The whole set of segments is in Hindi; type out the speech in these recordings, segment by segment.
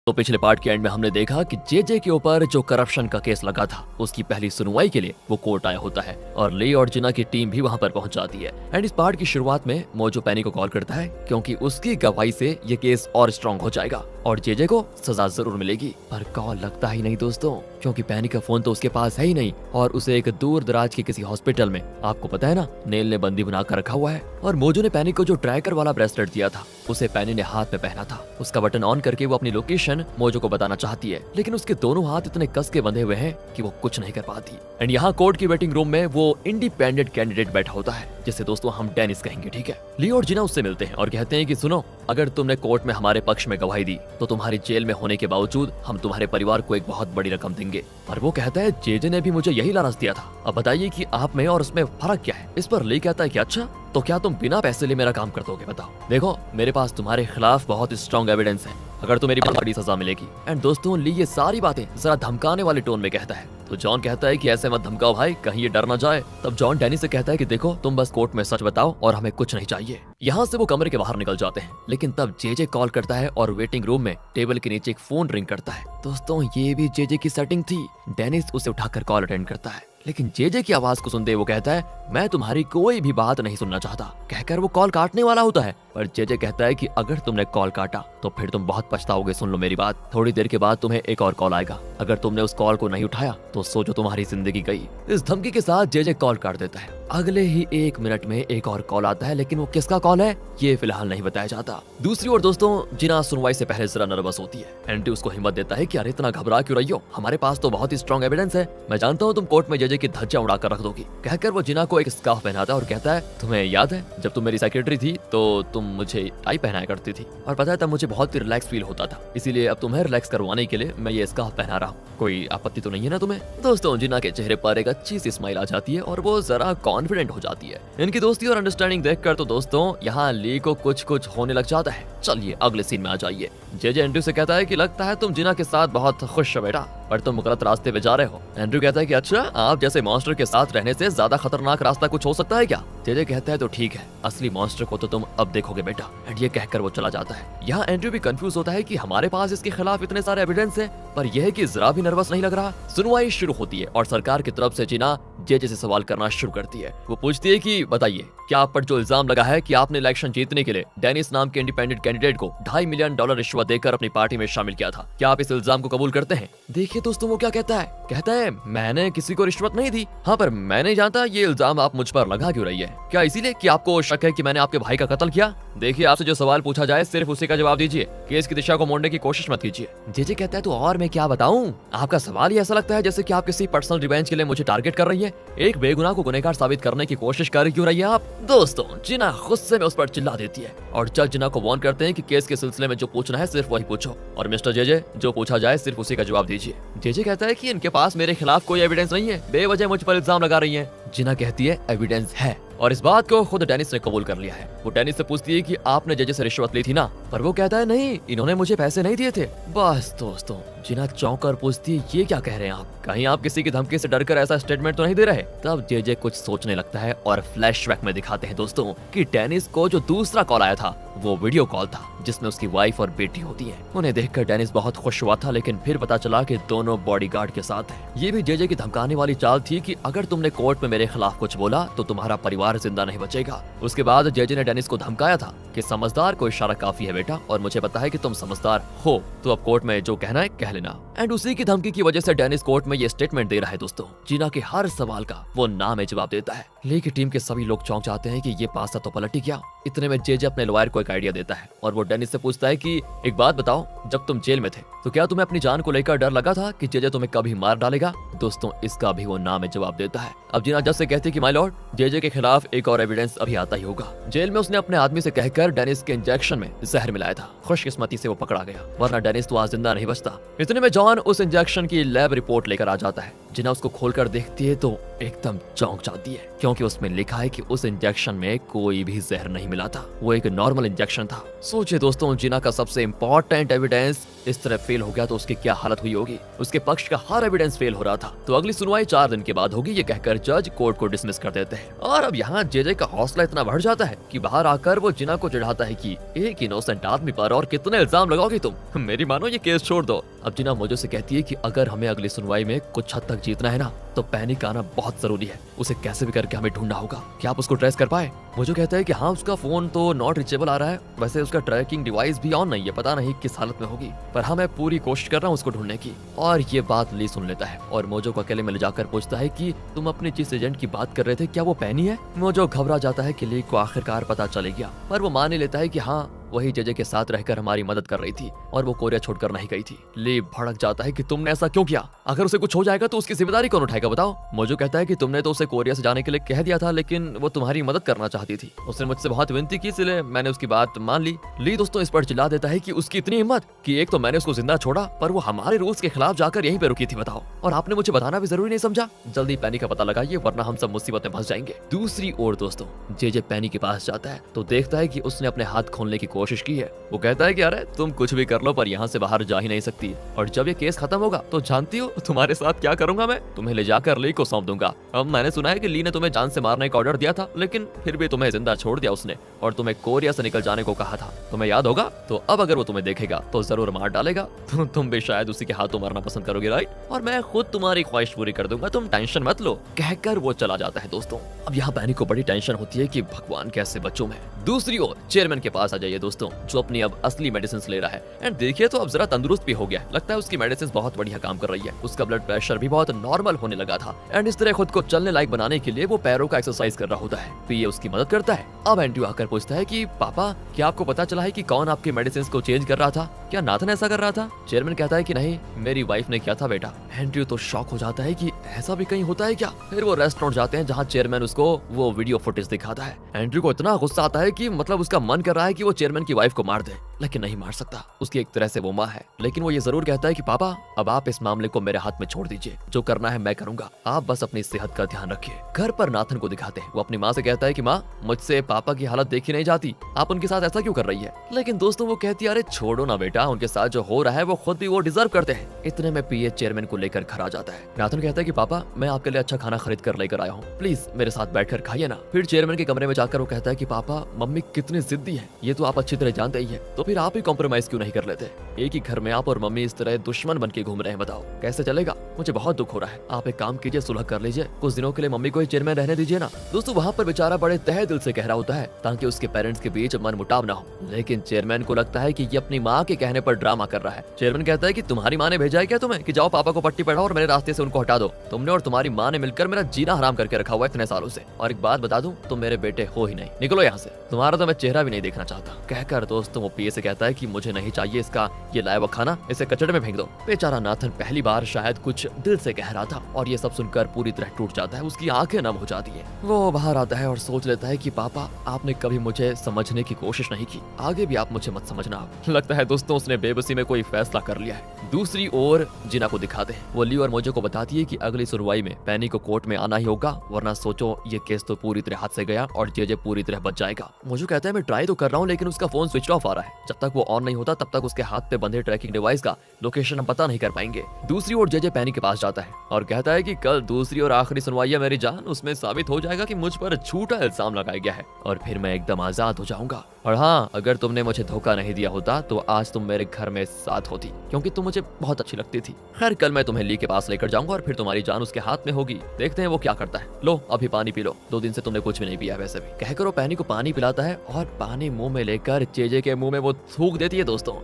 तो पिछले पार्ट के एंड में हमने देखा कि जेजे के ऊपर जो करप्शन का केस लगा था उसकी पहली सुनवाई के लिए वो कोर्ट आया होता है और ली और जिना की टीम भी वहां पर पहुंच जाती है। एंड इस पार्ट की शुरुआत में मोजो पेनी को कॉल करता है क्योंकि उसकी गवाही से ये केस और स्ट्रांग हो जाएगा और जेजे को सजा जरूर मिलेगी। पर कॉल लगता ही नहीं दोस्तों, क्योंकि पेनी का फोन तो उसके पास है ही नहीं और उसे एक दूर दराज के किसी हॉस्पिटल में, आपको पता है ना, नेल ने बंदी बनाकर रखा हुआ है। और मोजो ने पेनी को जो ट्रैकर वाला ब्रेसलेट दिया था उसे पेनी ने हाथ में पहना था। उसका बटन ऑन करके वो अपनी लोकेशन मोजो को बताना चाहती है, लेकिन उसके दोनों हाथ इतने कस के बंधे हुए हैं कि वो कुछ नहीं कर पाती। एंड यहाँ कोर्ट की वेटिंग रूम में वो इंडिपेंडेंट कैंडिडेट बैठा होता है जिसे दोस्तों हम डेनिस कहेंगे, ठीक है। ली और जिना उससे मिलते हैं और कहते हैं कि सुनो, अगर तुमने कोर्ट में हमारे पक्ष में गवाही दी तो तुम्हारी जेल में होने के बावजूद हम तुम्हारे परिवार को एक बहुत बड़ी रकम देंगे। और वो कहता है जेजे ने भी मुझे यही लालच दिया था, अब बताइए कि आप में और उसमें फर्क क्या है। इस पर ली कहता है कि अच्छा, तो क्या तुम बिना पैसे लिए मेरा काम कर दोगे? बताओ, देखो मेरे पास तुम्हारे खिलाफ बहुत स्ट्रॉन्ग एविडेंस है, अगर तो मेरी बहुत बड़ी सजा मिलेगी। एंड दोस्तों ली ये सारी बातें जरा धमकाने वाले टोन में कहता है, तो जॉन कहता है कि ऐसे मत धमकाओ भाई, कहीं ये डर ना जाए। तब जॉन डेनिस से कहता है कि देखो तुम बस कोर्ट में सच बताओ और हमें कुछ नहीं चाहिए। यहाँ से वो कमरे के बाहर निकल जाते हैं, लेकिन तब जेजे कॉल करता है और वेटिंग रूम में टेबल के नीचे एक फोन रिंग करता है। दोस्तों ये भी जेजे की सेटिंग थी। डेनिस उसे उठाकर कॉल अटेंड करता है, लेकिन जेजे की आवाज को सुनते वो कहता है मैं तुम्हारी कोई भी बात नहीं सुनना चाहता, कहकर वो कॉल काटने वाला होता है। पर जेजे कहता है कि अगर तुमने कॉल काटा तो फिर तुम बहुत पछताओगे, सुन लो मेरी बात। थोड़ी देर के बाद तुम्हें एक और कॉल आएगा, अगर तुमने उस कॉल को नहीं उठाया तो सोचो तुम्हारी जिंदगी गई। इस धमकी के साथ जेजे कॉल काट देता है। अगले ही 1 मिनट में एक और कॉल आता है, लेकिन वो किसका कॉल है ये फिलहाल नहीं बताया जाता। दूसरी ओर दोस्तों जिना सुनवाई से पहले जरा नर्वस होती है। एंटी उसको हिम्मत देता है कि अरे इतना घबरा क्यों रही हो, हमारे पास तो बहुत ही स्ट्रॉन्ग एविडेंस है, मैं जानता हूँ तुम कोर्ट में जेजे की धज्जियां उड़ाकर रख दोगी। कहकर वो जिना को एक स्कार्फ पहनाता है और कहता है तुम्हें याद है जब तुम मेरी सेक्रेटरी थी तो तुम मुझे टाई पहनाया करती थी, और पता है तब मुझे बहुत ही रिलैक्स फील होता था, इसीलिए अब तुम्हें रिलैक्स करवाने के लिए मैं ये स्कार्फ पहना रहा हूँ। कोई आपत्ति तो नहीं है ना तुम्हें? दोस्तों जिना के चेहरे पर एक अच्छी सी स्माइल आ जाती है और वो जरा कॉन्फिडेंट हो जाती है। इनकी दोस्ती और अंडरस्टैंडिंग देखकर तो दोस्तों यहाँ ली को कुछ कुछ होने लग जाता है। चलिए अगले सीन में आ जाइए। जेजे एंड्रयू से कहता है कि लगता है तुम जिना के साथ बहुत खुश हो बेटा, पर तुम गलत रास्ते पे जा रहे हो। एंड्रयू कहता है कि अच्छा, आप जैसे मॉन्स्टर के साथ रहने से ज्यादा खतरनाक रास्ता कुछ हो सकता है क्या? जेजे कहता है तो ठीक है, असली मॉन्स्टर को तो तुम अब देखोगे बेटा। एंड ये कहकर वो चला जाता है। यहाँ एंड्रयू भी कंफ्यूज होता है कि हमारे पास इसके खिलाफ इतने सारे एविडेंस है, पर यह है कि जरा भी नर्वस नहीं लग रहा। सुनवाई शुरू होती है और सरकार की तरफ से जिना जेजे से सवाल करना शुरू करती है। वो पूछती है कि बताइए, क्या आप पर जो इल्जाम लगा है कि आपने इलेक्शन जीतने के लिए डेनिस नाम के इंडिपेंडेंट कैंडिडेट को $2.5 मिलियन रिश्वत देकर अपनी पार्टी में शामिल किया था, क्या आप इस इल्जाम को कबूल करते हैं? देखिए दोस्तों वो क्या कहता है मैंने किसी को रिश्वत नहीं दी। हाँ, पर मैं नहीं जानता ये इल्जाम आप मुझ पर लगा क्यों रही है, क्या इसीलिए कि आपको शक है कि मैंने आपके भाई का कत्ल किया? देखिए आपसे जो सवाल पूछा जाए सिर्फ उसी का जवाब दीजिए, केस की दिशा को मोड़ने की कोशिश मत कीजिए। जेजे कहता है तो और मैं क्या बताऊं, आपका सवाल ही ऐसा लगता है जैसे कि आप किसी पर्सनल रिवेंज के लिए मुझे टारगेट कर रही है, एक बेगुनाह को गुनहगार साबित करने की कोशिश कर क्यों रही है आप? दोस्तों जिना गुस्से में उस पर चिल्ला देती है और जज जिना को वार्न करते हैं कि केस के सिलसिले में जो पूछना है सिर्फ वही पूछो, और मिस्टर जेजे जो पूछा जाए सिर्फ उसी का जवाब दीजिए। जेजे कहता है कि इनके पास मेरे खिलाफ कोई एविडेंस नहीं है, बेवजह मुझ पर इल्जाम लगा रही है। जिना कहती है एविडेंस है, और इस बात को खुद डेनिस ने कबूल कर लिया है। वो डेनिस से पूछती है कि आपने जेजे से रिश्वत ली थी ना, पर वो कहता है नहीं, इन्होंने मुझे पैसे नहीं दिए थे। बस दोस्तों जिना चौंक कर पूछती है ये क्या कह रहे हैं आप, कहीं आप किसी की धमकी से डरकर ऐसा स्टेटमेंट तो नहीं दे रहे? तब जेजे कुछ सोचने लगता है और फ्लैशबैक में दिखाते हैं दोस्तों कि डेनिस को जो दूसरा कॉल आया था वो वीडियो कॉल था जिसमें उसकी वाइफ और बेटी होती है। उन्हें देखकर डेनिस बहुत खुश हुआ था, लेकिन फिर पता चला कि दोनों बॉडीगार्ड के साथ हैं। ये भी जेजे की धमकाने वाली चाल थी कि अगर तुमने कोर्ट में मेरे खिलाफ कुछ बोला तो तुम्हारा परिवार जिंदा नहीं बचेगा। उसके बाद जेजे ने डेनिस को धमकाया था कि समझदार को इशारा काफी है बेटा, और मुझे पता है कि तुम समझदार हो, तो अब कोर्ट में जो कहना है कह लेना। एंड उसी की धमकी की वजह से डेनिस कोर्ट में ये स्टेटमेंट दे रहा है दोस्तों। जिना के हर सवाल का वो ना में जवाब देता है। ली की टीम के सभी लोग चौंक जाते हैं कि ये पासा तो पलट ही गया। इतने में जेजे अपने लॉयर को एक आइडिया देता है और वो डेनिस से पूछता है कि एक बात बताओ, जब तुम जेल में थे तो क्या तुम्हें अपनी जान को लेकर डर लगा था कि जेजे तुम्हें कभी मार डालेगा? दोस्तों इसका भी वो ना में जवाब देता है। अब जिना जज से कहती है कि माय लॉर्ड, जेजे के खिलाफ एक और एविडेंस अभी आता ही होगा। जेल में उसने अपने आदमी से कहकर डेनिस के इंजेक्शन में जहर मिलाया था, खुशकिस्मती से वो पकड़ा गया, वरना डेनिस तो आज जिंदा नहीं बचता। इतने में जॉन उस इंजेक्शन की लैब रिपोर्ट लेकर आ जाता है। जिना उसको खोलकर देखती है तो एकदम चौंक जाती है, क्योंकि उसमें लिखा है कि उस इंजेक्शन में कोई भी जहर नहीं मिला था, वो एक नॉर्मल इंजेक्शन था। सोचिए दोस्तों, जिना का सबसे इंपॉर्टेंट एविडेंस इस तरह फेल हो गया तो उसकी क्या हालत हुई होगी। उसके पक्ष का हर एविडेंस फेल हो रहा था। तो अगली सुनवाई 4 दिन के बाद होगी, ये कहकर जज कोर्ट को डिसमिस कर देते हैं। और अब यहाँ जेजे का हौसला इतना बढ़ जाता है कि बाहर आकर वो जिना को चिढ़ाता है कि एक इनोसेंट आदमी पर और कितने इल्जाम लगाओगे तुम, मेरी मानो ये केस छोड़ दो। अब जिना मोजो से कहती है कि अगर हमें अगली सुनवाई में कुछ हद तक जीतना है ना, तो पैनिक आना बहुत जरूरी है। उसे कैसे भी करके हमें ढूंढना होगा। क्या आप उसको ट्रेस कर पाए? मोजो कहता है कि हाँ, उसका फोन तो नॉट रीचेबल आ रहा है, वैसे उसका ट्रैकिंग डिवाइस भी ऑन नहीं है, पता नहीं किस हालत में होगी, पर हाँ मैं पूरी कोशिश कर रहा हूँ उसको ढूंढने की। और ये बात ली सुन लेता है और मोजो को अकेले में ले जाकर पूछता है कि तुम अपने जिस एजेंट की बात कर रहे थे, क्या वो पैनी है? मोजो घबरा जाता है कि ली को आखिरकार पता चले गया, पर वो मान ही लेता है कि हाँ, वही जेजे के साथ रहकर हमारी मदद कर रही थी और वो कोरिया छोड़कर नहीं गई थी। ली भड़क जाता है कि तुमने ऐसा क्यों किया? अगर उसे कुछ हो जाएगा तो उसकी जिम्मेदारी कौन उठाएगा बताओ? मोजो कहता है कि तुमने तो उसे कोरिया से जाने के लिए कह दिया था, लेकिन वो तुम्हारी मदद करना चाहती थी। उसने मुझसे बहुत विनती की, इसलिए मैंने उसकी बात मान ली। ली दोस्तों इस पर चिल्ला देता है कि उसकी इतनी हिम्मत कि एक तो मैंने उसको जिंदा छोड़ा, पर वो हमारे रूल्स के खिलाफ जाकर यहीं पे रुकी थी, बताओ। और आपने मुझे बताना भी जरूरी नहीं समझा। जल्दी पैनी का पता लगाइए, वरना हम सब मुसीबत में फंस जाएंगे। दूसरी ओर दोस्तों, जेजे पैनी के पास जाता है तो देखता है कि उसने अपने हाथ खोलने की कोशिश की है। वो कहता है कि अरे तुम कुछ भी कर लो, पर यहाँ से बाहर जा ही नहीं सकती, और जब ये केस खत्म होगा तो जानती हो तुम्हारे साथ क्या करूंगा मैं? तुम्हें ले जाकर ली को सौंप दूंगा। अब मैंने सुना है कि ली ने तुम्हें जान से मारने का ऑर्डर दिया था, लेकिन फिर भी तुम्हें जिंदा छोड़ दिया उसने, और तुम्हें कोरिया से निकल जाने को कहा था, तुम्हें याद होगा? तो अब अगर वो तुम्हें देखेगा तो जरूर मार डालेगा। तुम भी शायद उसी के हाथों मरना पसंद करोगे, राइट? और मैं खुद तुम्हारी ख्वाहिश पूरी कर दूंगा, तुम टेंशन मत लो, कहकर वो चला जाता है। दोस्तों अब यहाँ पैनी को बड़ी टेंशन होती है कि भगवान कैसे बच्चों में। दूसरी ओर चेयरमैन के पास आ जाइए दोस्तों, जो अपनी अब असली मेडिसिन ले रहा है। एंड देखिए तो अब जरा तंदुरुस्त भी हो गया, लगता है उसकी मेडिसिन बहुत बढ़िया काम कर रही है। उसका ब्लड प्रेशर भी बहुत नॉर्मल होने लगा था। एंड इस तरह खुद को चलने लायक बनाने के लिए वो पैरों का एक्सरसाइज कर रहा होता है, तो ये उसकी मदद करता है। अब एंड्रयू आकर पूछता है कि पापा, क्या आपको पता चला है कि कौन आपकी मेडिसिन को चेंज कर रहा था? क्या नाथन ऐसा कर रहा था? चेयरमैन कहता है कि नहीं, मेरी वाइफ ने किया था बेटा। एंड्रयू तो शॉक हो जाता है कि ऐसा भी कहीं होता है क्या? फिर वो रेस्टोरेंट जाते हैं जहाँ चेयरमैन उसको वो वीडियो फुटेज दिखाता है। एंड्रयू को इतना गुस्सा आता है कि मतलब उसका मन कर रहा है कि वो चेयरमैन की वाइफ को मार दे, लेकिन नहीं मार सकता। उसकी एक तरह से वो माँ है, लेकिन वो ये जरूर कहता है कि पापा अब आप इस मामले को मेरे हाथ में छोड़ दीजिए, जो करना है मैं करूंगा, आप बस अपनी सेहत का ध्यान रखिए। घर पर नाथन को दिखाते हैं, वो अपनी माँ से कहता है कि माँ, मुझसे पापा की हालत देखी नहीं जाती, आप उनके साथ ऐसा क्यों कर रही है? लेकिन दोस्तों वो कहती है अरे छोड़ो ना बेटा, उनके साथ जो हो रहा है वो खुद भी वो डिजर्व करते हैं। इतने में पीए चेयरमैन को लेकर घर आ जाता है। नाथन कहता है कि पापा, मैं आपके लिए अच्छा खाना खरीद कर लेकर आया हूँ, प्लीज मेरे साथ बैठकर खाइए ना। फिर चेयरमैन के कमरे में जाकर वो कहता है कि पापा, मम्मी कितनी जिद्दी है, ये तो आप अच्छी तरह जानते ही है, तो फिर आप ही कॉम्प्रोमाइज क्यों नहीं कर लेते? एक ही घर में आप और मम्मी इस तरह दुश्मन बन के घूम रहे हैं, बताओ कैसे चलेगा? मुझे बहुत दुख हो रहा है, आप एक काम कीजिए, सुलह कर लीजिए, कुछ दिनों के लिए मम्मी को ही चेयरमैन रहने दीजिए ना। दोस्तों वहाँ पर बेचारा बड़े तहे दिल से कह रहा होता है ताकि उसके पेरेंट्स के बीच मनमुटाव ना हो, लेकिन चेयरमैन को लगता है कि ये अपनी माँ के कहने पर ड्रामा कर रहा है। चेयरमैन कहता है कि तुम्हारी माँ ने भेजा है क्या तुम्हें कि जाओ पापा को पट्टी पढ़ाओ और मेरे रास्ते से उनको हटा दो? तुमने और तुम्हारी माँ ने मिलकर मेरा जीना हराम करके रखा हुआ है इतने सालों से, और एक बात बता दूं, तुम मेरे बेटे हो ही नहीं, निकलो यहाँ से, तुम्हारा तो मैं चेहरा भी नहीं देखना चाहता। कहकर दोस्तों वो पीए से कहता है कि मुझे नहीं चाहिए इसका ये लाया हुआ खाना, इसे कचड़े में फेंक दो। बेचारा नाथन पहली बार शायद कुछ दिल से कह रहा था, और ये सब सुनकर पूरी तरह टूट जाता है, उसकी आंखें नम हो जाती है। वो बाहर आता है और सोच लेता है कि पापा, आपने कभी मुझे समझने की कोशिश नहीं की, आगे भी आप मुझे मत समझना। लगता है दोस्तों उसने बेबसी में कोई फैसला कर लिया है। दूसरी ओर जिना को दिखाते हैं, वो ली और मोजो को बताती है कि अगली सुनवाई में पैनी को कोर्ट में आना ही होगा, वरना सोचो ये केस तो पूरी तरह हाथ से गया और जेजे पूरी तरह बच जाएगा। मोजो कहता है मैं ट्राई तो कर रहा हूँ, लेकिन उसका फोन स्विच ऑफ आ रहा है, जब तक वो ऑन नहीं होता तब तक उसके हाथ पे बंधे ट्रैकिंग डिवाइस का लोकेशन हम पता नहीं कर पाएंगे। दूसरी ओर जेजे पैनी के पास जाता है और कहता है कि कल दूसरी और आखिरी सुनवाई है मेरी जान, उसमें साबित हो जाएगा कि मुझ पर झूठा इल्जाम लगाया गया है और फिर मैं एकदम आजाद हो जाऊंगा। और हाँ, अगर तुमने मुझे धोखा नहीं दिया होता तो आज तुम मेरे घर में साथ होती, क्योंकि तुम मुझे बहुत अच्छी लगती थी। खैर कल मैं तुम्हें ली के पास लेकर जाऊंगा और फिर तुम्हारी जान उसके हाथ में होगी, देखते हैं वो क्या करता है। लो अभी पानी पी लो, 2 दिन से तुमने कुछ भी नहीं पिया वैसे भी। कहकर वो पैनी को पानी पिलाता है और पानी मुंह में लेकर जेजे के मुंह में वो थूक देती है। दोस्तों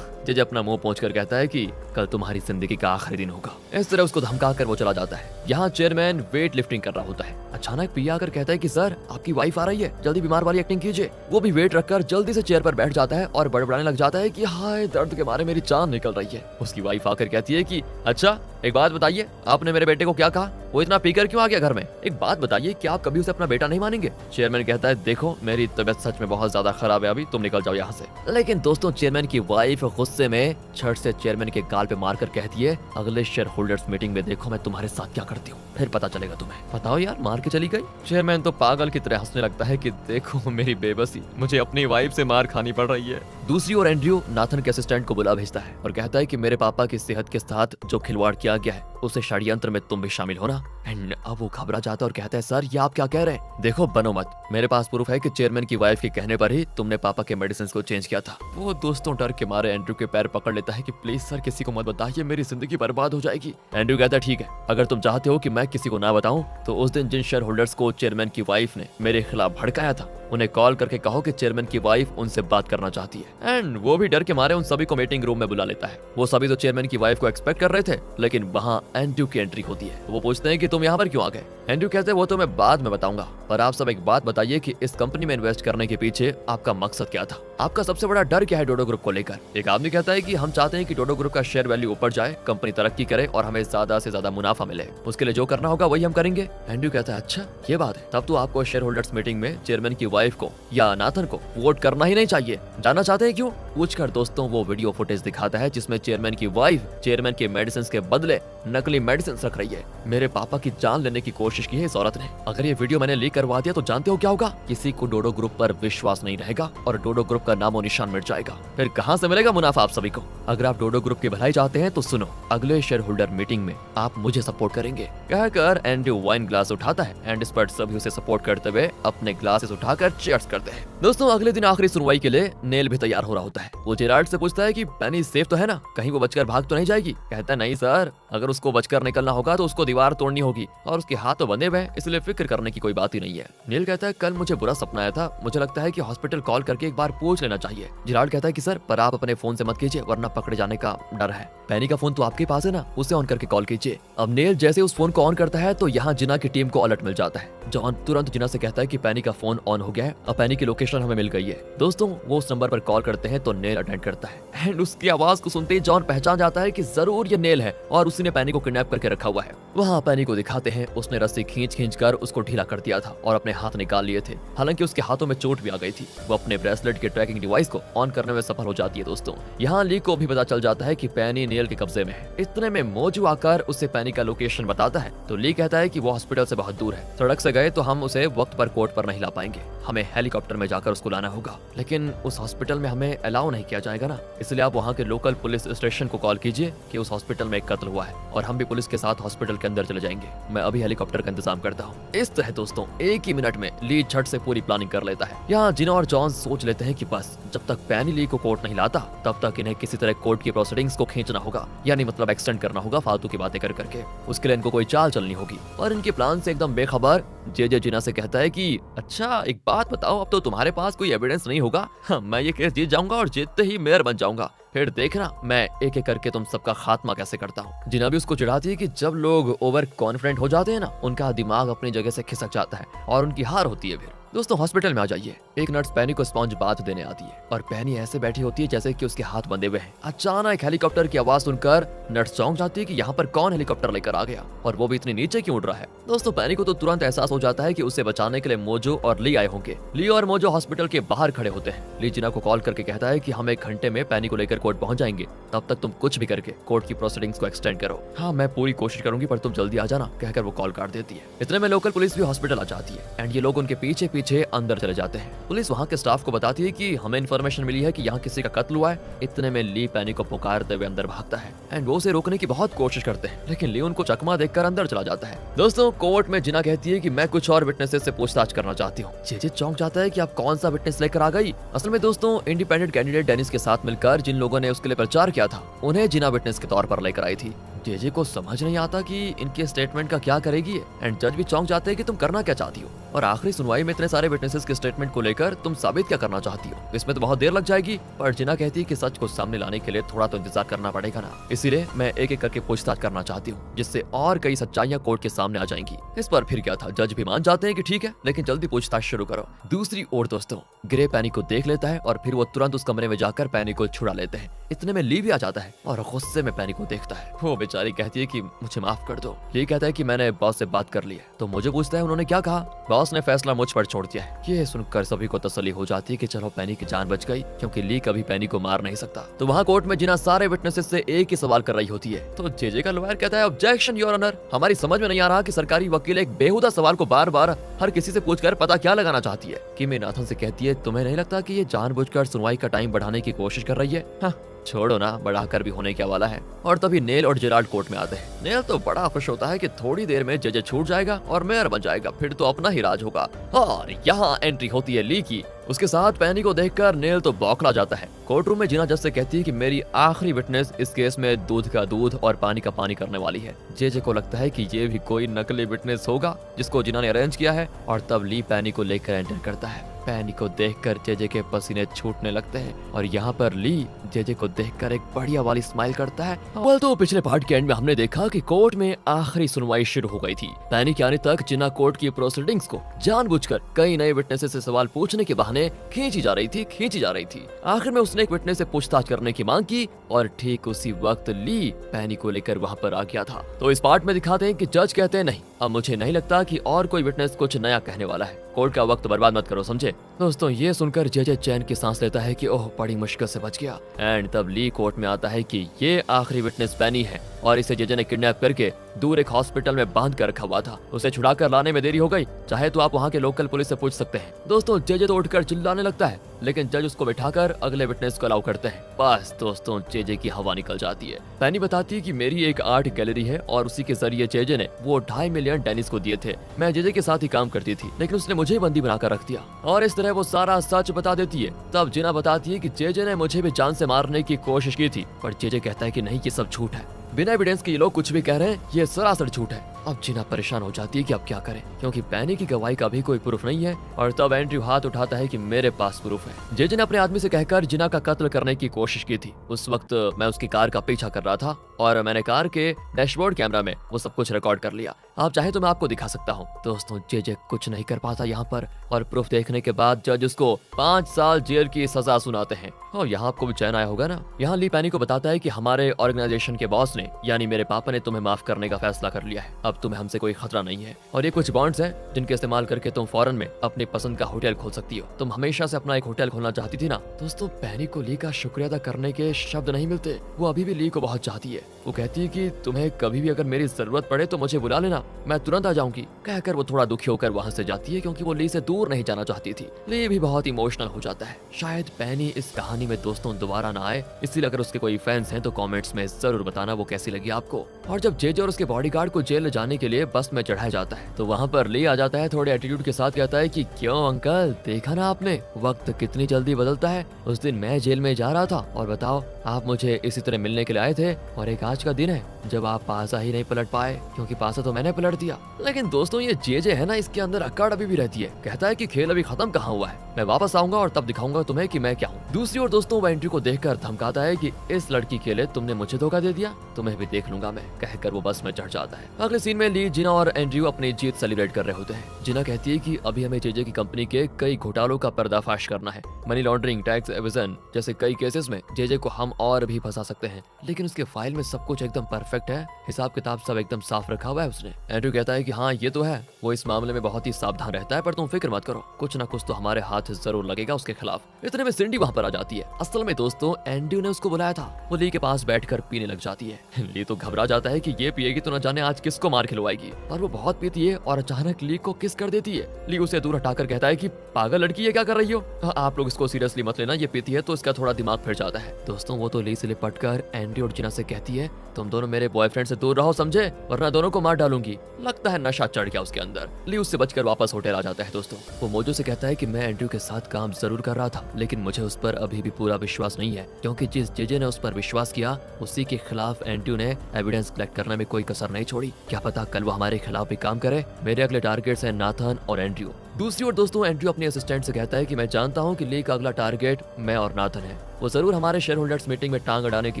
जेजे अपना मुंह पोंछकर कहता है कि कल तुम्हारी जिंदगी का आखिरी दिन होगा। इस तरह उसको धमका कर वो चला जाता है। यहाँ चेयरमैन वेट लिफ्टिंग कर रहा होता है। अचानक पिया आकर कहता है कि सर आपकी वाइफ आ रही है, जल्दी बीमार वाली एक्टिंग कीजिए। वो भी वेट रखकर जल्दी से चेयर पर बैठ जाता है और बड़बड़ाने लग जाता है कि हाय दर्द के मारे मेरी जान निकल रही है। उसकी वाइफ आकर कहती है कि अच्छा एक बात बताइए, आपने मेरे बेटे को क्या कहा? वो इतना पीकर क्यों आ गया घर में? एक बात बताइए, क्या आप कभी उसे अपना बेटा नहीं मानेंगे? चेयरमैन कहता है देखो मेरी तबीयत सच में बहुत ज्यादा खराब है, अभी तुम निकल जाओ यहाँ से। लेकिन दोस्तों चेयरमैन की वाइफ गुस्से में छड़ से चेयरमैन के गाल पे मारकर कहती है, अगले शेयर होल्डर्स मीटिंग में देखो मैं तुम्हारे साथ क्या करती हूँ, फिर पता चलेगा तुम्हें। बताओ यार, मार के चली गई। चेयरमैन तो पागल की तरह हंसने लगता है कि देखो मेरी बेबसी, मुझे अपनी वाइफ से मार खानी पड़ रही है। दूसरी ओर एंड्रयू नाथन के असिस्टेंट को बुला भेजता है और कहता है कि मेरे पापा की सेहत के साथ जो खिलवाड़ किया गया है उसे षड्यंत्र में तुम भी शामिल हो ना। एंड अब वो घबरा जाता है और कहता है, सर ये आप क्या कह रहे हैं? देखो बनो मत, मेरे पास प्रूफ है कि चेयरमैन की वाइफ के कहने पर ही तुमने पापा के मेडिसिन को चेंज किया था। वो दोस्तों डर के मारे एंड्रयू के पैर पकड़ लेता है कि प्लीज सर किसी को मत बताइए, मेरी जिंदगी बर्बाद हो जाएगी। एंड्रयू कहता है, ठीक है, अगर तुम चाहते हो कि मैं किसी को ना बताऊं तो उस दिन जिन शेयर होल्डर्स को चेयरमैन की वाइफ ने मेरे खिलाफ भड़काया था उन्हें कॉल करके कहो कि चेयरमैन की वाइफ उनसे बात करना चाहती है। एंड वो भी डर के मारे उन सभी को मीटिंग रूम में बुला लेता है। वो सभी तो चेयरमैन की वाइफ को एक्सपेक्ट कर रहे थे, लेकिन वहाँ एंड्रयू की एंट्री होती है। वो पूछते हैं कि तुम यहाँ पर क्यों आ गए? एंड्रयू कहते हैं, वो तो मैं बाद में बताऊंगा, पर आप सब एक बात बताइए कि इस कंपनी में इन्वेस्ट करने के पीछे आपका मकसद क्या था? आपका सबसे बड़ा डर क्या है डोडो ग्रुप को लेकर? एक आदमी कहता है कि हम चाहते हैं कि डोडो ग्रुप का शेयर वैल्यू ऊपर जाए, कंपनी तरक्की करे और हमें ज्यादा से ज्यादा मुनाफा मिले। उसके लिए जो करना होगा वही हम करेंगे। एंड्रयू कहता है, अच्छा ये बात है, तब तो आपको शेयर होल्डर्स मीटिंग में चेयरमैन की वाइफ को या नाथन को वोट करना ही नहीं चाहिए। जानना चाहते हैं क्यों? पूछकर दोस्तों वो वीडियो फुटेज दिखाता है जिसमें चेयरमैन की वाइफ चेयरमैन के मेडिसिन के बदले नकली मेडिसिन रख रही है। मेरे पापा की जान लेने की कोशिश की है इस औरत ने। अगर ये वीडियो मैंने लीक करवा दिया तो जानते हो क्या होगा? किसी को डोडो ग्रुप पर विश्वास नहीं रहेगा और डोडो ग्रुप का नामो निशान मिट जाएगा। फिर कहां से मिलेगा मुनाफा आप सभी को? अगर आप डोडो ग्रुप की भलाई चाहते हैं तो सुनो, अगले शेयर होल्डर मीटिंग में आप मुझे सपोर्ट करेंगे। कहकर एंड्रयू वाइन ग्लास उठाता है एंड इस पर सभी उसे सपोर्ट करते हुए अपने ग्लासेस उठाकर चीयर्स करते हैं। दोस्तों अगले दिन आखिरी सुनवाई के लिए नेल भी तैयार हो रहा होता है। वो जेराल्ड से पूछता है कि पेनी सेफ तो है ना, कहीं वो बचकर भाग तो नहीं जाएगी? कहता है, नहीं सर, अगर उसको बचकर निकलना होगा तो उसको दीवार तोड़नी होगी और उसके हाथ तो बंधे हुए हैं, इसलिए फिक्र करने की कोई बात ही नहीं है। नील कहता है, कल मुझे बुरा सपना आया था, मुझे लगता है कि हॉस्पिटल कॉल करके एक बार पूछ लेना चाहिए। जेराल्ड कहता है कि सर, पर आप अपने फोन से मत कीजिए वरना पकड़े जाने का डर है। पेनी का फोन तो आपके पास है ना, उसे ऑन करके कॉल कीजिए। अब नेल जैसे उस फोन को ऑन करता है तो यहाँ जिना की टीम को अलर्ट मिल जाता है। जॉन तुरंत जिना से कहता है कि पेनी का फोन ऑन हो गया है और पेनी की लोकेशन हमें मिल गई है। दोस्तों वो उस नंबर पर कॉल करते हैं तो नेल अटेंड करता है एंड उसकी आवाज को सुनते ही जॉन पहचान जाता है कि जरूर ये नेल है और उसी ने पेनी को किडनैप करके रखा हुआ है। वहाँ पेनी को दिखाते हैं उसने रस्सी खींच कर उसको ढीला कर दिया था और अपने हाथ निकाल लिए थे। हालांकि उसके हाथों में चोट भी आ गई थी। वो अपने ब्रेसलेट के ट्रैकिंग डिवाइस को ऑन करने में सफल हो जाती है। दोस्तों यहाँ ली को भी पता चल जाता है कि पेनी नेल के कब्जे में है। इतने में मोजू आकर उसे पेनी का लोकेशन बताता है तो ली कहता है कि वो हॉस्पिटल से बहुत दूर है, सड़क से गए तो हम उसे वक्त पर कोर्ट पर नहीं ला पाएंगे, हमें हेलीकॉप्टर में जाकर उसको लाना होगा। लेकिन उस हॉस्पिटल में हमें अलाउ नहीं किया जाएगा ना, इसलिए आप वहाँ के लोकल पुलिस स्टेशन को कॉल कीजिए कि उस हॉस्पिटल में एक कत्ल हुआ है और हम भी पुलिस के साथ हॉस्पिटल के अंदर चले जाएंगे। मैं अभी हेलीकॉप्टर का इंतजाम करता हूँ। इस तरह दोस्तों एक ही मिनट में ली झट से पूरी प्लानिंग कर लेता है। यहाँ जिना और जॉन सोच लेते हैं कि बस जब तक पेनी ली को कोर्ट नहीं लाता तब तक इन्हें किसी तरह कोर्ट की प्रोसीडिंग्स को खींचना होगा, यानी मतलब एक्सटेंड करना होगा फालतू की बातें कर करके। उसके लिए इनको कोई चाल चलनी होगी। और इनके प्लान से एकदम बेखबर जे जिना से कहता है कि अच्छा एक बात बताओ, अब तो तुम्हारे पास कोई एविडेंस नहीं होगा। मैं ये केस जीत जाऊंगा और जीतते ही मेयर बन जाऊंगा, फिर देखना मैं एक एक करके तुम सबका खात्मा कैसे करता हूँ। जिना भी उसको चिढ़ाती है कि जब लोग ओवर कॉन्फिडेंट हो जाते हैं ना, उनका दिमाग अपनी जगह से खिसक जाता है और उनकी हार होती है। फिर दोस्तों हॉस्पिटल में आ जाइए। एक नर्स पेनी को स्पॉन्ज बाथ देने आती है और पेनी ऐसे बैठी होती है जैसे कि उसके हाथ बंधे हुए हैं। अचानक हेलीकॉप्टर की आवाज सुनकर नर्स चौंक जाती है कि यहाँ पर कौन हेलीकॉप्टर लेकर आ गया और वो भी इतनी नीचे क्यों उड़ रहा है। दोस्तों पेनी को तो तुरंत एहसास हो जाता है कि उसे बचाने के लिए मोजो और ली आए होंगे। ली और मोजो हॉस्पिटल के बाहर खड़े होते हैं। ली जिना को कॉल करके कहता है कि हम 1 घंटे में पेनी को लेकर कोर्ट पहुंच जाएंगे, तब तक तुम कुछ भी करके कोर्ट की प्रोसीडिंग्स को एक्सटेंड करो। हाँ मैं पूरी कोशिश करूंगी पर तुम जल्दी आ जाना, कहकर वो कॉल काट देती है। इतने में लोकल पुलिस भी हॉस्पिटल आ जाती है एंड ये लोग उनके पीछे पीछे अंदर चले जाते हैं। पुलिस वहाँ के स्टाफ को बताती है कि हमें इन्फॉर्मेशन मिली है कि यहाँ किसी का कत्ल हुआ है। इतने में ली पेनी को पुकारते हुए अंदर भागता है एंड वो उसे रोकने की बहुत कोशिश करते हैं, लेकिन ली उनको चकमा देखकर अंदर चला जाता है। दोस्तों कोर्ट में जिना कहती है कि मैं कुछ और विटनेसेस से पूछताछ करना चाहती हूँ। जे चौंक जाता है कि आप कौन सा विटनेस लेकर आ गई। असल में दोस्तों इंडिपेंडेंट कैंडिडेट डेनिस के साथ मिलकर जिन लोगों ने उसके लिए प्रचार किया था उन्हें जिना विटनेस के तौर पर लेकर आई थी। जे को समझ नहीं आता कि इनके स्टेटमेंट का क्या करेगी एंड जज भी चौंक जाते हैं कि तुम करना क्या चाहती हो और आखिरी सुनवाई में इतने सारे विटनेसेस के स्टेटमेंट को लेकर तुम साबित क्या करना चाहती हो। इसमें तो बहुत देर लग जाएगी। पर जिना कहती है कि सच को सामने लाने के लिए थोड़ा तो इंतजार करना पड़ेगा ना, इसीलिए मैं एक एक करके पूछताछ करना चाहती हूँ जिससे और कई सच्चाइयां कोर्ट के सामने आ जाएंगी। इस पर फिर क्या था, जज भी मान जाते हैं कि ठीक है लेकिन जल्दी पूछताछ शुरू करो। दूसरी ओर दोस्तों ग्रे पेनी को देख लेता है और फिर वो तुरंत उस कमरे में जाकर पेनी को छुड़ा लेते हैं। इतने में ली भी आ जाता है और गुस्से में पेनी को देखता है। वो बेचारा बेचारी कहती है कि मुझे माफ कर दो। ली कहता है कि मैंने बॉस से बात कर ली है। तो मुझे पूछता है उन्होंने क्या कहा। बॉस ने फैसला मुझ पर छोड़ दिया है। ये सुनकर सभी को तसल्ली हो जाती है कि चलो पेनी की जान बच गई, क्योंकि ली कभी पेनी को मार नहीं सकता। तो वहाँ कोर्ट में जिना सारे विटनेसेस से एक ही सवाल कर रही होती है। तो जेजे का लॉयर कहता है ऑब्जेक्शन योर ऑनर, हमारी समझ में नहीं आ रहा कि सरकारी वकील एक बेहुदा सवाल को बार बार हर किसी से पूछकर पता क्या लगाना चाहती है। किमी नाथन से कहती है तुम्हें नहीं लगता कि ये जानबूझकर सुनवाई का टाइम बढ़ाने की कोशिश कर रही है? हाँ, छोड़ो ना, बढ़ाकर भी होने क्या वाला है। और तभी नेल और जेराल्ड कोर्ट में आते हैं। नेल तो बड़ा खुश होता है कि थोड़ी देर में जज छूट जाएगा और मेयर बन जाएगा, फिर तो अपना ही राज होगा। और यहाँ एंट्री होती है ली की। उसके साथ पेनी को देखकर नेल तो बौखला जाता है। कोर्ट रूम में जिना जज से कहती है कि मेरी आखिरी विटनेस इस केस में दूध का दूध और पानी का पानी करने वाली है। जेजे को लगता है कि ये भी कोई नकली विटनेस होगा जिसको जिना ने अरेंज किया है। और तब ली पेनी को लेकर एंटर करता है। पेनी को देखकर जेजे के पसीने छूटने लगते हैं और यहाँ पर ली जेजे को देखकर एक बढ़िया वाली स्माइल करता है। well, तो पिछले पार्ट के एंड में हमने देखा कि कोर्ट में आखिरी सुनवाई शुरू हो गई थी। पेनी के आने तक जिना कोर्ट की प्रोसीडिंग्स को जानबूझकर कई नए विटनेसेस से सवाल पूछने के बहाने खींची जा रही थी। आखिर में उसने एक विटनेस से पूछताछ करने की मांग की और ठीक उसी वक्त ली पेनी को लेकर वहाँ पर आ गया था। तो इस पार्ट में दिखाते हैं कि जज कहते हैं नहीं, अब मुझे नहीं लगता कि और कोई विटनेस कुछ नया कहने वाला है। कोर्ट का वक्त बर्बाद मत करो, समझे? दोस्तों ये सुनकर जेजे चैन की सांस लेता है कि ओह बड़ी मुश्किल से बच गया। एंड तब ली कोर्ट में आता है कि ये आखिरी विटनेस पेनी है और इसे जेजे ने किडनैप करके दूर एक हॉस्पिटल में बांध कर रखा हुआ था। उसे छुड़ाकर लाने में देरी हो गई, चाहे तो आप वहाँ के लोकल पुलिस से पूछ सकते हैं। दोस्तों जेजे तो उठकर चिल्लाने लगता है, लेकिन जज उसको बिठाकर अगले विटनेस को अलाउ करते हैं। बस दोस्तों जेजे की हवा निकल जाती है। पेनी बताती है कि मेरी एक आर्ट गैलरी है और उसी के जरिए जेजे ने वो 2.5 मिलियन डेनिस को दिए थे। मैं जेजे के साथ ही काम करती थी, लेकिन उसने मुझे बंदी बनाकर रख दिया और इस तरह वो सारा सच बता देती है। तब जिना बताती है कि जेजे ने मुझे भी जान से मारने की कोशिश की थी, पर जेजे कहता है कि नहीं, ये सब झूठ है, बिना एविडेंस के ये लोग कुछ भी कह रहे हैं, ये सरासर झूठ है। अब जिना परेशान हो जाती है कि अब क्या करें, क्योंकि पेनी की गवाही का भी कोई प्रूफ नहीं है। और तब एंड्रयू हाथ उठाता है कि मेरे पास प्रूफ है। जेजे ने अपने आदमी से कहकर जिना का कत्ल करने की कोशिश की थी। उस वक्त मैं उसकी कार का पीछा कर रहा था और मैंने कार के डैशबोर्ड कैमरा में वो सब कुछ रिकॉर्ड कर लिया। आप चाहे तो मैं आपको दिखा सकता हूँ। दोस्तों जेजे कुछ नहीं कर पाता यहाँ पर, और प्रूफ देखने के बाद जज उसको 5 साल जेल की सजा सुनाते हैं। और यहाँ आपको भी चैन आया होगा ना। यहाँ ली पेनी को बताता है कि हमारे ऑर्गेनाइजेशन के बॉस ने यानी मेरे पापा ने तुम्हें माफ करने का फैसला कर लिया है। अब तुम्हें हमसे कोई खतरा नहीं है और ये कुछ बॉन्ड्स हैं जिनके इस्तेमाल करके तुम फॉरेन में अपनी पसंद का होटल खोल सकती हो। तुम हमेशा से अपना एक होटल खोलना चाहती थी ना। दोस्तों पेनी को ली का शुक्रिया अदा करने के शब्द नहीं मिलते। वो अभी भी ली को बहुत चाहती है। वो कहती है कि तुम्हें कभी भी अगर मेरी जरूरत पड़े तो मुझे बुला लेना, मैं तुरंत आ जाऊंगी। कहकर वो थोड़ा दुखी होकर वहाँ से जाती है, क्योंकि वो ली से दूर नहीं जाना चाहती थी। ली भी बहुत इमोशनल हो जाता है। शायद पेनी इस कहानी में दोस्तों दोबारा ना आए, इसलिए अगर उसके कोई फैंस हैं तो कमेंट्स में जरूर बताना वो कैसी लगी आपको। और जब जेजे और उसके बॉडीगार्ड को जेल ले जाने के लिए बस में चढ़ाया जाता है तो वहाँ पर ली आ जाता है। थोड़े एटीट्यूड के साथ कहता है कि क्यों अंकल, देखा ना आपने वक्त कितनी जल्दी बदलता है। उस दिन मैं जेल में जा रहा था और बताओ आप मुझे इसी तरह मिलने के लिए आए थे, और एक आज का दिन है जब आप पासा ही नहीं पलट पाए, क्योंकि पासा तो मैंने पलट दिया। लेकिन दोस्तों ये जेजे है ना, इसके अंदर अक्कड़ अभी भी रहती है। कहता है कि खेल अभी खत्म कहाँ हुआ है, मैं वापस आऊंगा और तब दिखाऊंगा तुम्हें कि मैं क्या हूँ। दूसरी ओर दोस्तों वो एंड्रयू को देखकर धमकाता है कि इस लड़की के लिए तुमने मुझे धोखा दे दिया, तुम्हें भी देख लूंगा मैं, कहकर वो बस में चढ़ जाता है। अगले सीन में ली, जिना और एंड्रयू अपनी जीत सेलिब्रेट कर रहे होते हैं। जिना कहती है कि अभी हमें जेजे की कंपनी के कई घोटालों का पर्दाफाश करना है। मनी लॉन्ड्रिंग, टैक्स एविजन जैसे कई केसेस में जेजे को हम और भी फंसा सकते हैं, लेकिन उसके फाइल में सब कुछ एकदम परफेक्ट है, हिसाब किताब सब एकदम साफ रखा हुआ है उसने। एंड्रयू कहता है कि हाँ ये तो है, वो इस मामले में बहुत ही सावधान रहता है, पर तुम फिक्र मत करो, कुछ ना कुछ तो हमारे हाथ जरूर लगेगा उसके खिलाफ। इतने में सिंडी वहाँ पर आ जाती है। असल में दोस्तों एंड्रयू ने उसको बुलाया था। वो ली के पास बैठकर पीने लग जाती है। ली तो घबरा जाता है कि ये पिएगी तो न जाने आज किसको मार खिलवाएगी, और वो बहुत पीती है और अचानक ली को किस कर देती है। ली उसे दूर हटाकर कहता है कि पागल लड़की ये क्या कर रही हो, आप लोग इसको सीरियसली मत लेना, ये पीती है तो इसका थोड़ा दिमाग फिर जाता है। दोस्तों वो तो ली से लिपट कर एंड्रयू और जिना से कहती है तुम दोनों मेरे बॉयफ्रेंड से दूर रहो, समझे, वरना दोनों को मार डालूंगी। लगता है नशा चढ़ गया उसके अंदर। ली उससे बचकर वापस होटल आ जाता है। दोस्तों वो मोजो से कहता है कि मैं एंड्रयू के साथ काम जरूर कर रहा था, लेकिन मुझे उस पर अभी भी पूरा विश्वास नहीं है, क्योंकि जिस जेजे ने उस पर विश्वास किया उसी के खिलाफ एंड्रयू ने एविडेंस कलेक्ट करने में कोई कसर नहीं छोड़ी। क्या पता कल वो हमारे खिलाफ भी काम करे। मेरे अगले टारगेट्स हैं नाथन और एंड्रयू। दूसरी ओर दोस्तों एंड्रयू अपने असिस्टेंट से कहता है कि मैं जानता हूं कि ली का अगला टारगेट मैं और नाथन है, वो जरूर हमारे शेयर होल्डर्स मीटिंग में टांग अड़ाने की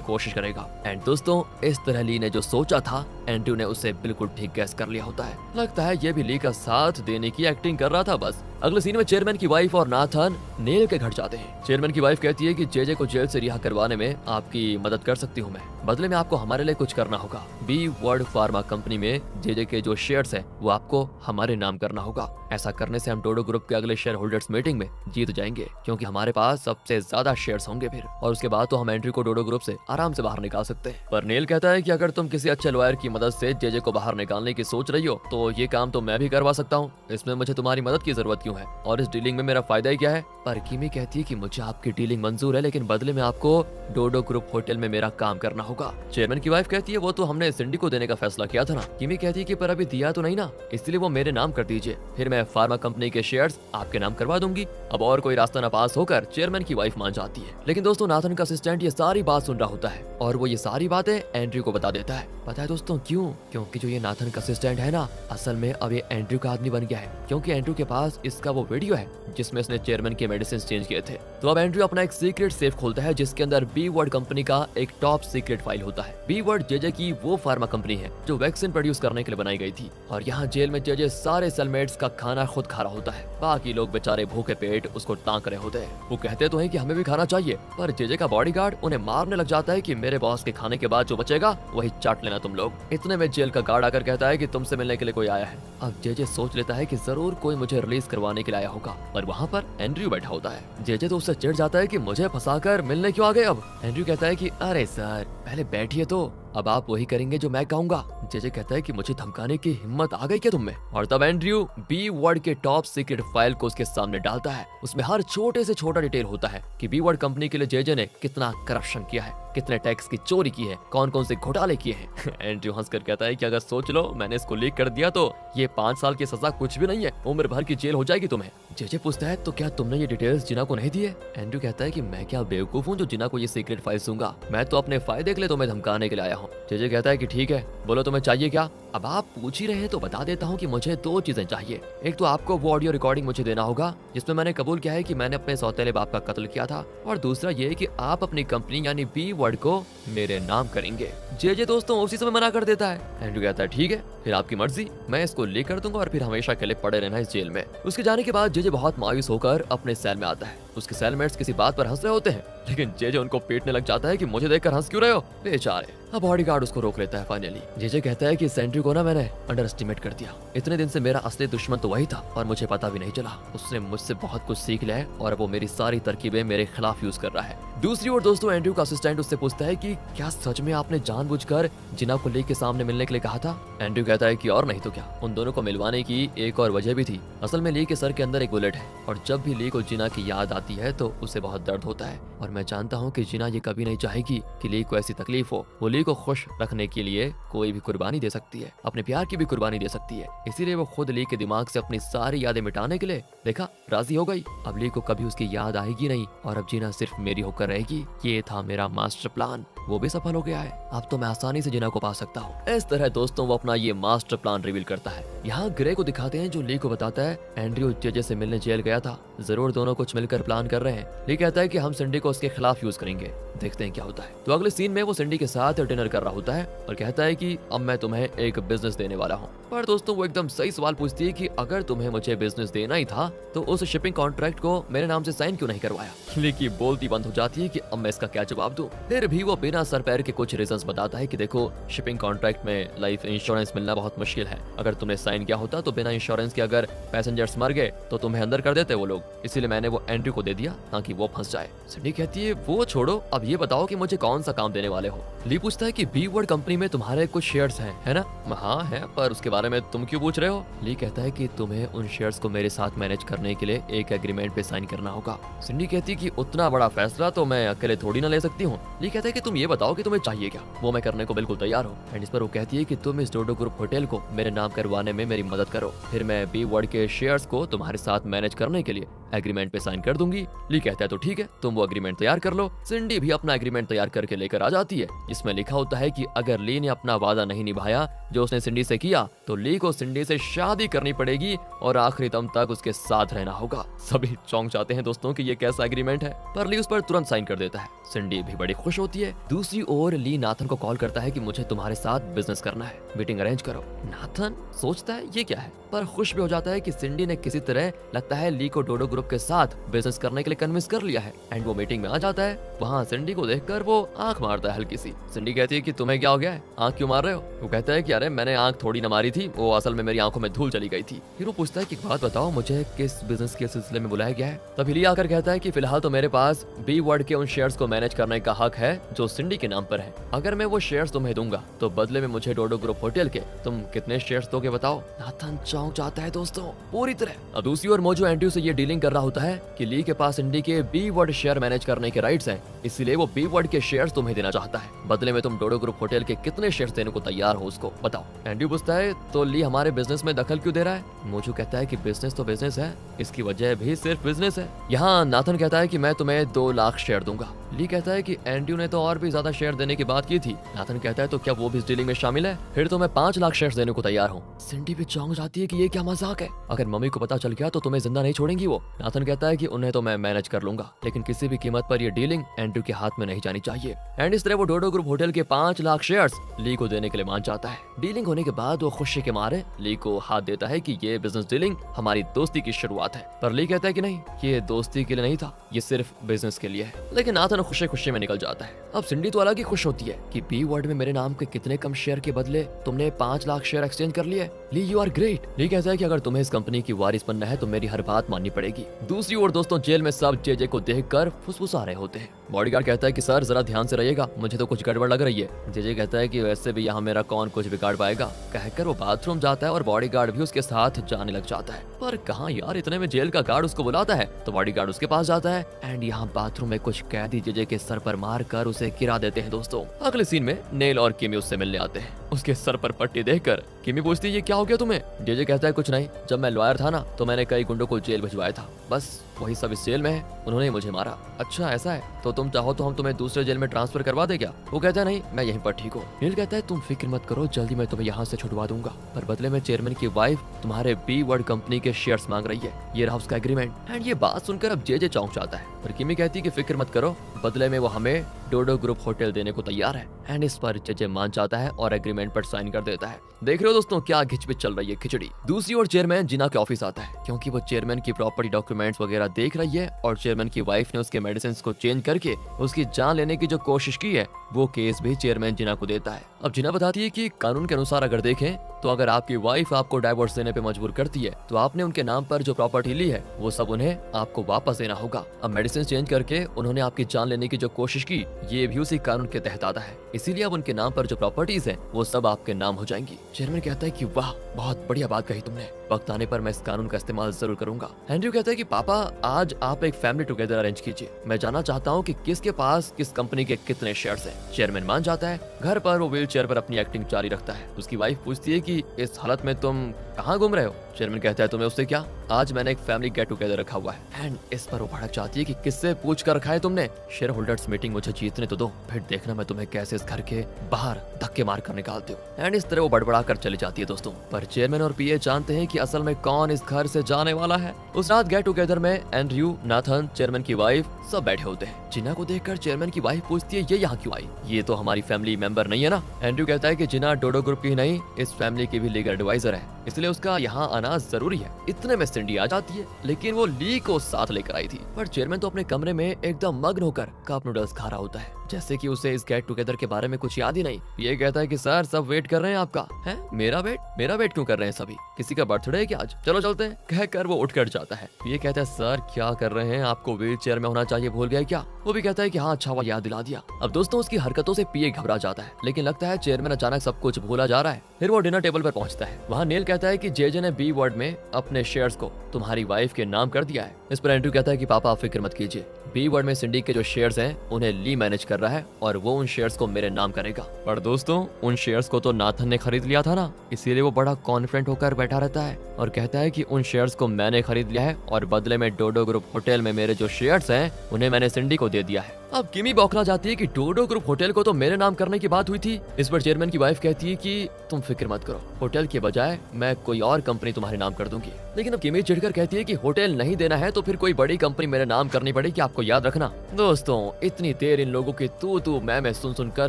कोशिश करेगा। एंड दोस्तों, इस तरह ली ने जो सोचा था, एंड्रयू ने उसे बिल्कुल ठीक गैस कर लिया होता है। लगता है ये भी ली का साथ देने की एक्टिंग कर रहा था बस। अगले सीन में चेयरमैन की वाइफ और नाथन नेल के घर जाते हैं। चेयरमैन की वाइफ कहती है कि जेजे को जेल से रिहा करवाने में आपकी मदद कर सकती हूँ मैं, बदले में आपको हमारे लिए कुछ करना होगा। बी वर्ड फार्मा कंपनी में जेजे के जो शेयर्स है वो आपको हमारे नाम करना होगा। ऐसा करने से हम डोडो ग्रुप के अगले शेयर होल्डर्स मीटिंग में जीत जाएंगे, क्योंकि हमारे पास सबसे ज्यादा शेयर्स होंगे फिर, और उसके बाद तो हम एंड्रयू को डोडो ग्रुप से आराम से बाहर निकाल सकते हैं। पर नेल कहता है कि अगर तुम किसी अच्छे लॉयर की मदद से जेजे को बाहर निकालने की सोच रही हो तो ये काम तो मैं भी करवा सकता हूँ, इसमें मुझे तुम्हारी मदद की जरूरत क्यों है, और इस डीलिंग में मेरा फायदा ही क्या है। पर किमी कहती है कि मुझे आपकी डीलिंग मंजूर है, लेकिन बदले में आपको डोडो ग्रुप होटल में मेरा काम करना होगा। चेयरमैन की वाइफ कहती है वो तो हमने सिंडी को देने का फैसला किया था ना। किमी कहती है कि पर अभी दिया तो नहीं ना, इसलिए वो मेरे नाम कर दीजिए, फिर मैं फार्मा कंपनी के शेयर्स आपके नाम करवा दूंगी। अब और कोई रास्ता न पास होकर चेयरमैन की वाइफ मान जाती है। लेकिन दोस्तों, नाथन का असिस्टेंट ये सारी बात सुन रहा होता है और वो ये सारी बातें एंड्रयू को बता देता है। पता है दोस्तों क्यों? क्योंकि जो ये नाथन का असिस्टेंट है ना, असल में अब ये एंड्रयू का आदमी बन गया है, क्योंकि एंड्रयू के पास इसका वो वीडियो है जिसमें इसने चेयरमैन के मेडिसिन चेंज किए थे। तो अब एंड्रयू अपना एक सीक्रेट सेफ खोलता है जिसके अंदर बी वर्ड कंपनी का एक टॉप सीक्रेट फाइल होता है। बी वर्ड जेजे की वो फार्मा कंपनी है जो वैक्सीन प्रोड्यूस करने के लिए बनाई गई थी, और यहाँ जेल में जेजे सारे सेलमेट्स का खाना खुद खा रहा होता है। बाकी लोग बेचारे भूखे पेट उसको ताक रहे होते हैं। वो कहते तो हैं कि हमें भी खाना चाहिए, पर जेजे का बॉडीगार्ड उन्हें मारने लग जाता है कि मेरे बॉस के खाने के बाद जो बचेगा वही चाट लेना तुम लोग। इतने में जेल का गार्ड आकर कहता है कि तुमसे मिलने के लिए कोई आया है। अब जेजे सोच लेता है कि जरूर कोई मुझे रिलीज करवाने के लिए आया होगा, और वहाँ पर एंड्रयू बैठा होता है। जेजे तो उससे चिढ़ जाता है कि मुझे फंसाकर मिलने क्यों आ गए। अब एंड्रयू कहता है कि अरे सर पहले बैठिए, तो अब आप वही करेंगे जो मैं कहूंगा। जेजे कहता है कि मुझे धमकाने की हिम्मत आ गई क्या तुम में? और तब एंड्रयू बी वर्ड के टॉप सीक्रेट फाइल को उसके सामने डालता है। उसमें हर छोटे से छोटा डिटेल होता है कि बी वर्ड कंपनी के लिए जेजे ने कितना करप्शन किया है, कितने टैक्स की चोरी की है, कौन कौन से घोटाले किए हैं। एंड्रयू हंसकर कहता है कि अगर सोच लो मैंने इसको लीक कर दिया तो ये 5 साल की सजा कुछ भी नहीं है, उम्र भर की जेल हो जाएगी तुम्हें। जेजे पूछता है तो क्या तुमने ये डिटेल्स जिना को नहीं दिए? एंड्रयू कहता है कि मैं क्या बेवकूफ हूँ जो जिना को ये सीक्रेट फाइल दूंगा, मैं तो अपने फायदे के लिए तुम्हें धमकाने के लिए आया हूँ। जेजे कहता है कि ठीक है, बोलो तुम्हें चाहिए क्या? अब आप पूछ ही रहे हैं तो बता देता हूँ कि मुझे 2 चीजें चाहिए। एक तो आपको वो ऑडियो रिकॉर्डिंग मुझे देना होगा जिसमें मैंने कबूल किया है कि मैंने अपने सौतेले बाप का कत्ल किया था, और दूसरा ये कि आप अपनी कंपनी यानी बी वर्ड को मेरे नाम करेंगे। जेजे दोस्तों उसी समय मना कर देता है। एंड्रयू कहता है ठीक है, फिर आपकी मर्जी, मैं इसको लेकर दूंगा और फिर हमेशा के लिए पड़े रहना इस जेल में। उसके जाने के बाद जेजे बहुत मायूस होकर अपने सेल में आता है। उसके सेलमेट्स किसी बात पर हंस रहे होते हैं, लेकिन जेजे उनको पीटने लग जाता है कि मुझे देखकर हंस क्यों रहे हो बेचारे। अब बॉडीगार्ड उसको रोक लेता है फाइनली। जेजे कहता है कि एंड्रयू को ना मैंने अंडर एस्टिमेट कर दिया, इतने दिन से मेरा असली दुश्मन तो वही था और मुझे पता भी नहीं चला। उसने मुझसे बहुत कुछ सीख लिया है और वो मेरी सारी तरकीबें मेरे खिलाफ यूज कर रहा है। दूसरी ओर दोस्तों, एंड्रयू का असिस्टेंट उससे पूछता है कि क्या सच में आपने जानबूझकर जिना को ली के सामने मिलने के लिए कहा था? एंड्रयू कहता है कि और नहीं तो क्या, उन दोनों को मिलवाने की एक और वजह भी थी। असल में ली के सर के अंदर एक बुलेट है, और जब भी ली को जिना की याद आती है तो उसे बहुत दर्द होता है, और मैं जानता हूँ कि जिना ये कभी नहीं चाहेगी कि ली को ऐसी तकलीफ हो। वो ली को खुश रखने के लिए कोई भी कुर्बानी दे सकती है, अपने प्यार की भी कुर्बानी दे सकती है, इसीलिए वो खुद ली के दिमाग से अपनी सारी यादें मिटाने के लिए देखा राजी हो गई। अब ली को कभी उसकी याद आएगी नहीं और अब जिना सिर्फ मेरी होकर रहेगी। ये था मेरा मास्टर प्लान, वो भी सफल हो गया है। अब तो मैं आसानी से जिना को पा सकता हूँ। इस तरह दोस्तों वो अपना ये मास्टर प्लान रिवील करता है। यहाँ ग्रे को दिखाते हैं जो ली को बताता है एंड्रयू जेजे से मिलने जेल गया था, जरूर दोनों कुछ मिलकर प्लान कर रहे हैं। ली कहता है कि हम सिंडी को उसके खिलाफ यूज करेंगे, देखते हैं क्या होता है। तो अगले सीन में वो सिंडी के साथ डिनर कर रहा होता है और कहता है कि अब मैं तुम्हें एक बिजनेस देने वाला हूँ। पर दोस्तों वो एकदम सही सवाल पूछती है कि अगर तुम्हें मुझे बिजनेस देना ही था तो उस शिपिंग कॉन्ट्रैक्ट को मेरे नाम से साइन क्यों नहीं करवाया? ली की बोलती बंद हो जाती है कि अब मैं इसका क्या जवाब दूं। फिर भी वो बिना सर पैर के कुछ रीजंस बताता है कि देखो शिपिंग कॉन्ट्रैक्ट में लाइफ इंश्योरेंस मिलना बहुत मुश्किल है, अगर तुमने साइन किया होता तो बिना इंश्योरेंस के अगर पैसेंजर्स मर गए तो तुम्हें अंदर कर देते वो लोग, इसीलिए मैंने वो एंड्रयू को दे दिया ताकि वो फंस जाए। सिंडी कहती है वो छोड़ो, अब ये बताओ कि मुझे कौन सा काम देने वाले हो? ली पूछता है कि बी वर्ड कंपनी में तुम्हारे कुछ शेयर्स हैं, है ना? हाँ है, पर उसके बारे में तुम क्यों पूछ रहे हो? ली कहता है कि तुम्हें उन शेयर्स को मेरे साथ मैनेज करने के लिए एक एग्रीमेंट पे साइन करना होगा। सिंडी कहती है कि उतना बड़ा फैसला तो मैं अकेले थोड़ी ना ले सकती हूँ। ली कहता है कि तुम ये बताओ कि तुम्हें चाहिए क्या, वो मैं करने को बिल्कुल तैयार हूँ। एंड इस पर वो कहती है कि तुम इस डोडो ग्रुप होटल को मेरे नाम करवाने में मेरी मदद करो, फिर मैं बी वर्ड के शेयर्स को तुम्हारे साथ मैनेज करने के लिए एग्रीमेंट पे साइन कर दूंगी। ली कहता है तो ठीक है, तुम वो एग्रीमेंट तैयार कर लो। सिंडी भी अपना एग्रीमेंट तैयार करके लेकर आ जाती है, जिसमें लिखा होता है कि अगर ली ने अपना वादा नहीं निभाया जो उसने सिंडी से किया तो ली को सिंडी से शादी करनी पड़ेगी और आखिरी दम तक उसके साथ रहना होगा। सभी चौंक जाते हैं दोस्तों कि ये कैसा एग्रीमेंट है, पर ली उस पर तुरंत साइन कर देता है। सिंडी भी बड़ी खुश होती है। दूसरी ओर ली नाथन को कॉल करता है कि मुझे तुम्हारे साथ बिजनेस करना है, मीटिंग अरेंज करो। नाथन सोचता है ये क्या है, पर खुश भी हो जाता है कि सिंडी ने किसी तरह लगता है ली को डोडो ग्रुप के साथ बिजनेस करने के लिए कन्विंस कर लिया है। एंड वो मीटिंग में आ जाता है। वहाँ सिंडी को देखकर वो आंख मारता है हल्की सी। सिंडी कहती है कि तुम्हें क्या हो गया है, आंख क्यों मार रहे हो? वो कहता है कि अरे मैंने आंख थोड़ी न मारी थी, वो असल में मेरी आंखों में धूल चली गई थी। फिर वो पूछता है कि बात बताओ, मुझे किस बिजनेस के सिलसिले में बुलाया गया है? तभी ली आकर कहता है कि फिलहाल तो मेरे पास बी वर्ड के उन शेयर्स को मैनेज करने का हक है जो सिंडी के नाम पर है। अगर मैं वो शेयर्स तुम्हें दूंगा तो बदले में मुझे डोडो ग्रुप होटल के तुम कितने शेयर्स दोगे बताओ? नाथन चौंक जाता है दोस्तों पूरी तरह। अब दूसरी ओर मोजो एंड्रयू से ये डीलिंग कर रहा होता है कि ली के पास सिंडी के बी वर्ड शेयर मैनेज करने के राइट्स हैं, इसलिए वो बी वर्ड के शेयर्स तुम्हें देना चाहता है। बदले में तुम डोडो ग्रुप होटल के कितने शेयर्स देने को तैयार हो उसको बताओ। एंड्रयू पूछता है तो ली हमारे बिजनेस में दखल क्यों दे रहा है? मोजो कहता है कि बिजनेस तो बिजनेस है, इसकी वजह भी सिर्फ बिजनेस है। यहाँ नाथन कहता है कि मैं तुम्हें 2 लाख शेयर दूंगा। ली कहता है कि एंड्रयू ने तो और भी ज्यादा शेयर देने की बात की थी। नाथन कहता है तो क्या वो भी इस डीलिंग में शामिल है? फिर तो मैं 5 लाख शेयर देने को तैयार हूँ। सिंडी भी चौंक जाती है कि ये क्या मजाक है, अगर मम्मी को पता चल गया तो तुम्हें जिंदा नहीं छोड़ेंगी वो। नाथन कहता है कि उन्हें तो मैं मैनेज कर लूंगा, लेकिन किसी भी कीमत पर ये डीलिंग एंड्रयू के हाथ में नहीं जानी चाहिए। एंड इस तरह वो डोडो ग्रुप होटल के 5 लाख शेयर्स ली को देने के लिए मान जाता है। डीलिंग होने के बाद वो खुशी के मारे ली को हाथ देता है कि ये बिजनेस डीलिंग हमारी दोस्ती की शुरुआत है। पर ली कहता है कि नहीं, ये दोस्ती के लिए नहीं था, ये सिर्फ बिजनेस के लिए है। लेकिन नाथन खुशी खुशी में निकल जाता है। अब सिंडी तो अलग ही खुश होती है कि बी वर्ड में मेरे नाम के कितने कम शेयर के बदले तुमने 5 लाख शेयर एक्सचेंज कर लिए। ली यू आर ग्रेट। ली कहता है कि अगर तुम्हें इस कंपनी की वारिस बनना है तो मेरी हर बात माननी पड़ेगी। दूसरी ओर दोस्तों जेल में सब जेजे को देखकर फुसफुसा रहे होते हैं। बॉडीगार्ड कहता है कि सर जरा ध्यान से रहिएगा, मुझे तो कुछ गड़बड़ लग रही है। जेजे कहता है कि वैसे भी यहाँ मेरा कौन कुछ बिगाड़ पाएगा। कहकर वो बाथरूम जाता है और बॉडीगार्ड भी उसके साथ जाने लग जाता है। पर कहाँ यार, इतने में जेल का गार्ड उसको बुलाता है तो बॉडीगार्ड उसके पास जाता है। एंड यहाँ बाथरूम में कुछ कैदी जेजे के सर पर मार कर उसे गिरा देते हैं दोस्तों। अगले सीन में नेल और किमी उससे मिलने आते हैं। उसके सर पर पट्टी देखकर किमी पूछती है ये क्या हो गया तुम्हें? जेजे कहता है कुछ नहीं, जब मैं लॉयर था ना तो मैंने कई गुंडों को जेल भिजवाया था, बस वही सब इस जेल में है, उन्होंने मुझे मारा। अच्छा ऐसा है, तो तुम चाहो तो हम तुम्हें दूसरे जेल में ट्रांसफर करवा दे क्या? वो कहता है नहीं, मैं यहीं पर ठीक हूँ। नील कहता है तुम फिक्र मत करो, जल्दी मैं तुम्हें यहाँ से छुड़वा दूंगा, पर बदले में चेयरमैन की वाइफ तुम्हारे बी वर्ड कंपनी के शेयर्स मांग रही है, ये रहा उसका एग्रीमेंट। एंड ये बात सुनकर अब जेजे चौंक जाता है। पर किमी कहती है कि फिक्र मत करो, बदले में वो हमें डोडो ग्रुप होटल देने को तैयार है। एंड इस पर जेजे मान जाता है और एग्रीमेंट पर साइन कर देता है। देख रहे हो दोस्तों क्या घिचपिच चल रही है, खिचड़ी। दूसरी ओर चेयरमैन जिना के ऑफिस आता है क्योंकि वो चेयरमैन की प्रॉपर्टी डॉक्यूमेंट्स वगैरह देख रही है और चेयरमैन की वाइफ ने उसके मेडिसिन को चेंज करके उसकी जान लेने की जो कोशिश की है वो केस भी चेयरमैन जिना को देता है। अब जिना बताती है कि कानून के अनुसार अगर देखें तो अगर आपकी वाइफ आपको डाइवोर्स देने पे मजबूर करती है तो आपने उनके नाम पर जो प्रॉपर्टी ली है वो सब उन्हें आपको वापस देना होगा। अब मेडिसिन चेंज करके उन्होंने आपकी जान लेने की जो कोशिश की ये भी उसी कानून के तहत आता है, इसीलिए अब उनके नाम पर जो प्रॉपर्टीज है वो सब आपके नाम हो जाएंगी। चेयरमैन कहता है कि वाह बहुत बढ़िया बात कही तुमने, वक्त आने पर मैं इस कानून का इस्तेमाल जरूर करूंगा। एंड्रयू कहता है कि पापा आज आप एक फैमिली टुगेदर अरेंज कीजिए, मैं जानना चाहता हूँ कि किसके पास किस कंपनी के कितने शेयर्स हैं। चेयरमैन मान जाता है। घर पर वो व्हील चेयर पर अपनी एक्टिंग जारी रखता है। उसकी वाइफ पूछती है कि इस हालत में तुम कहाँ घूम रहे हो? चेयरमैन कहता है तुम्हें उससे क्या, आज मैंने एक फैमिली गेट टुगेदर रखा हुआ है। एंड इस पर वो भड़क जाती है कि किससे पूछ कर रखा है तुमने? शेयर होल्डर्स मीटिंग मुझे जीतने तो दो, फिर देखना मैं तुम्हें कैसे इस घर के बाहर धक्के मार कर निकालती हूँ। एंड इस तरह वो बड़बड़ा कर चली जाती है दोस्तों। पर चेयरमैन और पीए जानते हैं कि असल में कौन इस घर से जाने वाला है। उस रात गेट टुगेदर में एंड्रयू, नाथन, चेयरमैन की वाइफ सब बैठे होते हैं। जिना को देखकर चेयरमैन की वाइफ पूछती है ये यहाँ क्यों आई, ये तो हमारी फैमिली मेंबर नहीं है ना? एंड्रयू कहता है कि जिना डोडो ग्रुप की नहीं इस फैमिली की भी लीगल एडवाइजर है, इसलिए उसका यहाँ आना जरूरी है। इतने में सिंडी आ जाती है, लेकिन वो ली को साथ लेकर आई थी। पर चेयरमैन तो अपने कमरे में एकदम मग्न होकर कप नूडल्स खा रहा होता है, जैसे कि उसे इस गेट टुगेदर के बारे में कुछ याद ही नहीं। ये कहता है कि सर सब वेट कर रहे हैं आपका। है मेरा वेट क्यों कर रहे हैं सभी? किसी का बर्थडे है क्या आज? चलो चलते हैं। कहकर वो उठकर जाता है। ये कहता है सर क्या कर रहे हैं, आपको व्हील चेयर में होना चाहिए, भूल गए क्या? वो भी कहता है कि हाँ अच्छा हुआ याद दिला दिया। अब दोस्तों उसकी हरकतों से पीए घबरा जाता है, लेकिन लगता है चेयरमैन अचानक सब कुछ भूला जा रहा है। फिर वो डिनर टेबल पर पहुंचता है। वहाँ नेल कहता है कि जेजे ने बी वर्ड में अपने शेयर्स को तुम्हारी वाइफ के नाम कर दिया है। इस पर एंड्रयू कहता है कि पापा आप फिक्र मत कीजिए, बी वर्ड में सिंडी के जो शेयर्स हैं उन्हें ली मैनेज कर रहा है और वो उन शेयर्स को मेरे नाम करेगा। पर दोस्तों उन शेयर्स को तो नाथन ने खरीद लिया था ना, इसीलिए वो बड़ा कॉन्फिडेंट होकर बैठा रहता है और कहता है कि उन शेयर्स को मैंने खरीद लिया है और बदले में डोडो ग्रुप होटल में मेरे जो शेयर्स हैं उन्हें मैंने सिंडी को दे दिया है। अब किमी बौखला जाती है कि डोडो ग्रुप होटल को तो मेरे नाम करने की बात हुई थी। इस पर चेयरमैन की वाइफ कहती है कि तुम फिक्र मत करो, होटल के बजाय मैं कोई और कंपनी तुम्हारे नाम कर दूंगी। लेकिन अब किमी चिढ़कर कहती है कि होटल नहीं देना है तो फिर कोई बड़ी कंपनी मेरे नाम करनी पड़ेगी, आपको याद रखना। दोस्तों इतनी देर इन लोगों की तू मैं सुन सुनकर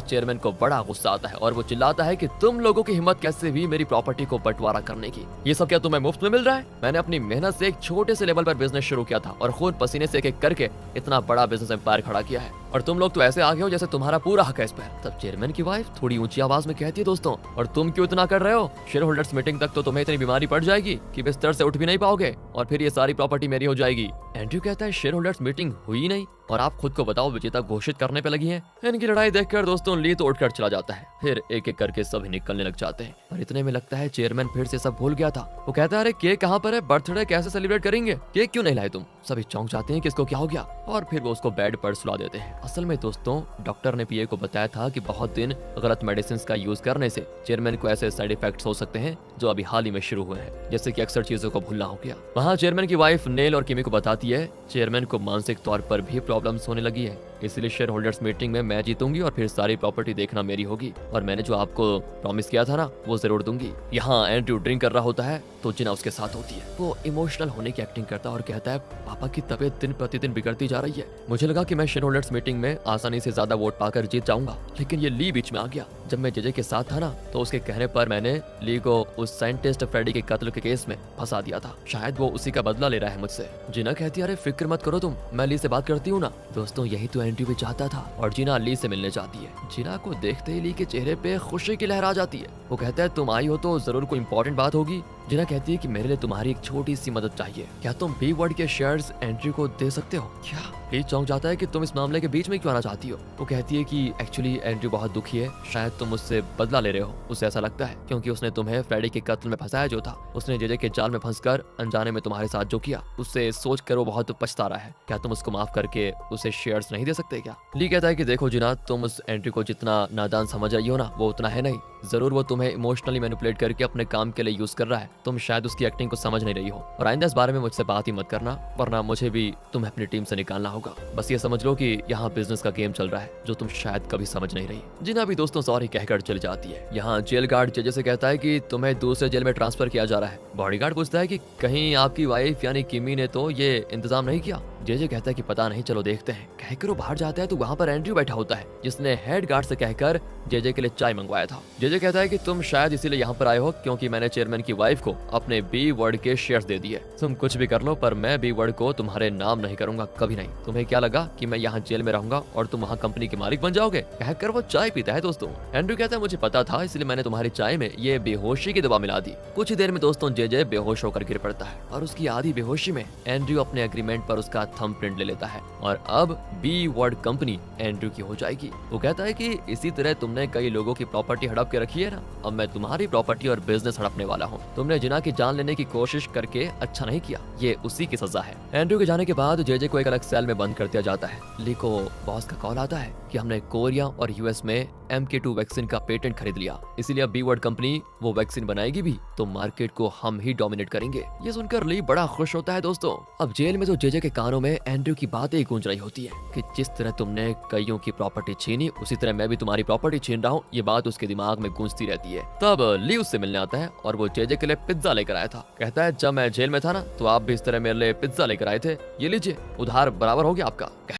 चेयरमैन को बड़ा गुस्सा आता है और वो चिल्लाता है कि तुम लोगों की हिम्मत कैसे हुई मेरी प्रॉपर्टी को बंटवारा करने की। ये सब क्या तुम्हें मुफ्त में मिल रहा है? मैंने अपनी मेहनत से एक छोटे से लेवल पर बिजनेस शुरू किया था और खून पसीने से एक करके इतना बड़ा बिजनेस एम्पायर खड़ा किया है और तुम लोग तो ऐसे आगे हो जैसे तुम्हारा पूरा हक है इस पर। तब चेयरमैन की वाइफ थोड़ी ऊंची आवाज में कहती है दोस्तों और तुम क्यों इतना कर रहे हो? शेयर होल्डर्स मीटिंग तक तो तुम्हें इतनी बीमारी पड़ जाएगी कि बिस्तर से उठ भी नहीं पाओगे और फिर ये सारी प्रॉपर्टी मेरी हो जाएगी। एंड्रयू कहता है शेयर होल्डर्स मीटिंग हुई नहीं और आप खुद को बताओ विजेता घोषित करने पे लगी हैं। इनकी लड़ाई देखकर दोस्तों ली तो उठकर चला जाता है। फिर एक एक करके सभी निकलने लग जाते हैं और इतने में लगता है चेयरमैन फिर से सब भूल गया था। वो कहता है अरे केक कहाँ पर है? बर्थडे कैसे सेलिब्रेट करेंगे? केक क्यों नहीं लाए तुम? सभी चौंक जाते हैं कि इसको क्या हो गया और फिर वो उसको बेड पर सुला देते हैं। असल में दोस्तों डॉक्टर ने पीए को बताया था कि बहुत दिन गलत मेडिसिन का यूज करने से चेयरमैन को ऐसे साइड इफेक्ट्स हो सकते हैं जो अभी हाल ही में शुरू हुए हैं, जैसे कि अक्सर चीजों को भूलना हो गया। वहाँ चेयरमैन की वाइफ नेल और किमी को बताती है चेयरमैन को मानसिक तौर पर भी प्रॉब्लम्स होने लगी है, इसलिए शेयर होल्डर्स मीटिंग में मैं जीतूंगी और फिर सारी प्रॉपर्टी देखना मेरी होगी और मैंने जो आपको प्रॉमिस किया था ना वो जरूर दूंगी। यहाँ एंड्रयू ड्रिंक कर रहा होता है तो जिना उसके साथ होती है। वो इमोशनल होने की एक्टिंग करता है और कहता है पापा की तबीयत दिन प्रतिदिन बिगड़ती जा रही है। मुझे लगा कि मैं शेयर होल्डर्स मीटिंग में आसानी से ज्यादा वोट पाकर जीत जाऊंगा, लेकिन ये ली बीच में आ गया। जब मैं जेजे के साथ था ना तो उसके कहने पर मैंने ली को उस साइंटिस्ट फ्रेडी के कत्ल के केस में फंसा दिया था, शायद वो उसी का बदला ले रहा है मुझसे। जिना कहती है अरे फिक्र मत करो तुम, मैं ली से बात करती हूँ ना। दोस्तों यही तो एंड्रयू भी चाहता था और जिना ली से मिलने जाती है। जिना को देखते ही ली के चेहरे पे खुशी की लहर आ जाती है। वो कहता है तुम आई हो तो जरूर कोई इंपॉर्टेंट बात होगी। जिना कहती है कि मेरे लिए तुम्हारी एक छोटी सी मदद चाहिए, क्या तुम बी वर्ड के शेयर्स एंड्रयू को दे सकते हो? क्या? ली चौंक जाता है कि तुम इस मामले के बीच में क्यों आना चाहती हो? वो कहती है कि एक्चुअली एंड्रयू बहुत दुखी है, शायद तुम उससे बदला ले रहे हो, उसे ऐसा लगता है क्योंकि उसने तुम्हें फ्रेडी के कत्ल में फंसाया जो था, उसने जेजे के जाल में फंसकर अनजाने में तुम्हारे साथ जो किया उससे सोच कर वो बहुत पछता रहा है। क्या तुम उसको माफ करके उसे शेयर्स नहीं दे सकते क्या? ली कहता है कि देखो जिना, तुम उस एंड्रयू को जितना नादान समझ रही हो ना वो उतना है नहीं। जरूर वो तुम्हें इमोशनली मैनिपुलेट करके अपने काम के लिए यूज कर रहा है, तुम शायद उसकी एक्टिंग को समझ नहीं रही हो और आइंदा इस बारे में मुझसे बात ही मत करना वरना मुझे भी तुम्हें अपनी टीम से निकालना होगा। बस ये समझ लो कि यहाँ बिजनेस का गेम चल रहा है जो तुम शायद कभी समझ नहीं रही। जिना भी दोस्तों सॉरी कहकर चली जाती है। यहाँ जेल गार्ड जेजे से कहता है कि तुम्हें दूसरे जेल में ट्रांसफर किया जा रहा है। बॉडीगार्ड पूछता है कि कहीं आपकी वाइफ यानी किमी ने तो ये इंतजाम नहीं किया? जेजे कहता है कि पता नहीं, चलो देखते हैं। कहकर वो बाहर जाता है तो वहाँ पर एंड्रयू बैठा होता है जिसने हेड गार्ड से कहकर जेजे के लिए चाय मंगवाया था। जेजे कहता है कि तुम शायद इसीलिए यहाँ पर आए हो क्योंकि मैंने चेयरमैन की वाइफ को अपने बी वर्ड के शेयर्स दे दिए। तुम कुछ भी कर लो पर मैं बी वर्ड को तुम्हारे नाम नहीं करूंगा, कभी नहीं। तुम्हें क्या लगा कि मैं यहाँ जेल में रहूंगा और तुम वहाँ कंपनी के मालिक बन जाओगे? कहकर वो चाय पीता है। दोस्तों एंड्रयू कहता है मुझे पता था, इसलिए मैंने तुम्हारी चाय में ये बेहोशी की दवा मिला दी। कुछ ही देर में दोस्तों जेजे बेहोश होकर गिर पड़ता है और उसकी आधी बेहोशी में एंड्रयू अपने एग्रीमेंट पर उसका थंब प्रिंट ले लेता है और अब बी वर्ड कंपनी एंड्रयू की हो जाएगी। वो कहता है कि इसी तरह तुमने कई लोगों की प्रॉपर्टी हड़प के रखी है ना, अब मैं तुम्हारी प्रॉपर्टी और बिजनेस हड़पने वाला हूँ। तुमने जिना की जान लेने की कोशिश करके अच्छा नहीं किया, ये उसी की सजा है। एंड्रयू के जाने के बाद जेजे को एक अलग सेल में बंद कर दिया जाता है। ली को बॉस का कॉल आता है कि हमने कोरिया और यूएस में MK2 वैक्सीन का पेटेंट खरीद लिया, इसलिए अब बी वर्ड कंपनी वो वैक्सीन बनाएगी भी तो मार्केट को हम ही डोमिनेट करेंगे। ये सुनकर ली बड़ा खुश होता है। दोस्तों अब जेल में तो जेजे के कानों में एंड्रयू की बातें गूंज रही होती है कि जिस तरह तुमने कईयों की प्रॉपर्टी छीनी उसी तरह मैं भी तुम्हारी प्रॉपर्टी छीन रहा हूँ, ये बात उसके दिमाग में गूंजती रहती है। तब ली उससे मिलने आता है और वो जेजे के लिए पिज्जा लेकर आया था। कहता है जब मैं जेल में था ना तो आप भी इस तरह मेरे लिए पिज्जा लेकर आए थे, ये लीजिए उधार बराबर हो गया आपका।